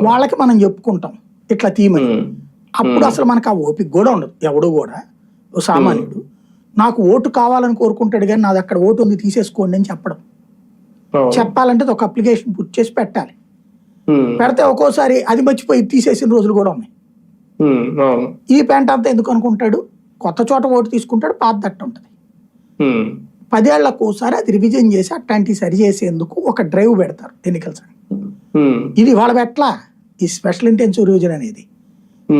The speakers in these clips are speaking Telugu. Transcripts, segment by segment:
వాళ్ళకి మనం చెప్పుకుంటాం ఇట్లా తీయమని. అప్పుడు అసలు మనకు ఆ ఓపిక కూడా ఉండదు. ఎవడు కూడా ఓ సామాన్యుడు నాకు ఓటు కావాలని కోరుకుంటాడు కానీ నాది అక్కడ ఓటు ఉంది తీసేసుకోండి అని చెప్పడం. చెప్పాలంటే ఒక అప్లికేషన్ పూర్తి చేసి పెట్టాలి. పెడితే ఒక్కోసారి అది మర్చిపోయి తీసేసిన రోజులు కూడా ఉన్నాయి. ఈ పెంట అంతా ఎందుకు అనుకుంటాడు, కొత్త చోట ఓటు తీసుకుంటాడు, పాత దట్ట ఉంటుంది. 10 ఏళ్లకు ఒకసారి అది రివిజన్ చేసి అట్లాంటివి సరి చేసేందుకు ఒక డ్రైవ్ పెడతారు ఎన్నికల సంఘం. ఇది వాళ్ళ పెట్ల ఈ స్పెషల్ ఇంటెన్సివ్ రివిజన్ అనేది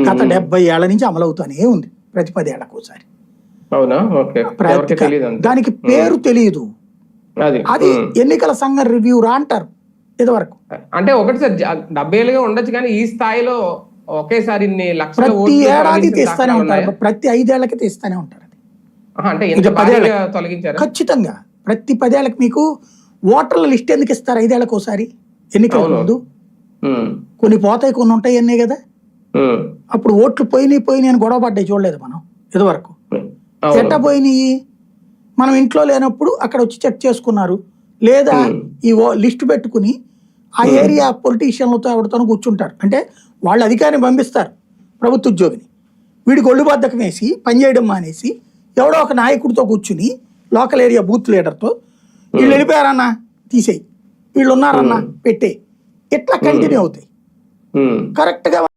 గత 70 ఏళ్ల నుంచి అమలవుతానే ఉంది. ప్రతి 10 ఏళ్లకు ఒకసారి. దానికి పేరు తెలియదు, అది ఎన్నికల సంఘం రివ్యూ రా అంటారు. ఇదివరకు అంటే ఒకటి సార్ 70 ఏళ్ళుగా ఉండొచ్చు కానీ ఈ స్థాయిలో ఒకేసారి ప్రతి ఏడాది తీస్తానే ఉంటారు, ప్రతి 5 ఏళ్లకి తీస్తానే ఉంటారు. ఖచ్చితంగా ప్రతి 10 ఏళ్ళకి మీకు ఓటర్ల లిస్ట్ ఎందుకు ఇస్తారు? 5 ఏళ్ళకి ఒకసారి ఎన్నికల ముందు కొన్ని పోతాయి, కొన్ని ఉంటాయి అన్నీ కదా. అప్పుడు ఓట్లు పోయినాయి అని గొడవ పడ్డాయి చూడలేదు మనం ఇదివరకు. ఎట్ట పోయినాయి? మనం ఇంట్లో లేనప్పుడు అక్కడ వచ్చి చెక్ చేసుకున్నారు, లేదా ఈ లిస్ట్ పెట్టుకుని ఆ ఏరియా పొలిటీషియన్లతో ఎవరితోనో కూర్చుంటారు. అంటే వాళ్ళు అధికారిని పంపిస్తారు ప్రభుత్వ ఉద్యోగిని, వీడికి ఒళ్ళు బద్దకం వేసి పనిచేయడం మానేసి ఎవడో ఒక నాయకుడితో కూర్చుని లోకల్ ఏరియా బూత్ లీడర్తో వీళ్ళు వెళ్ళిపోయారన్నా తీసేయి, వీళ్ళు ఉన్నారన్నా పెట్టే, ఇట్లా కంటిన్యూ అవుతాయి కరెక్ట్గా.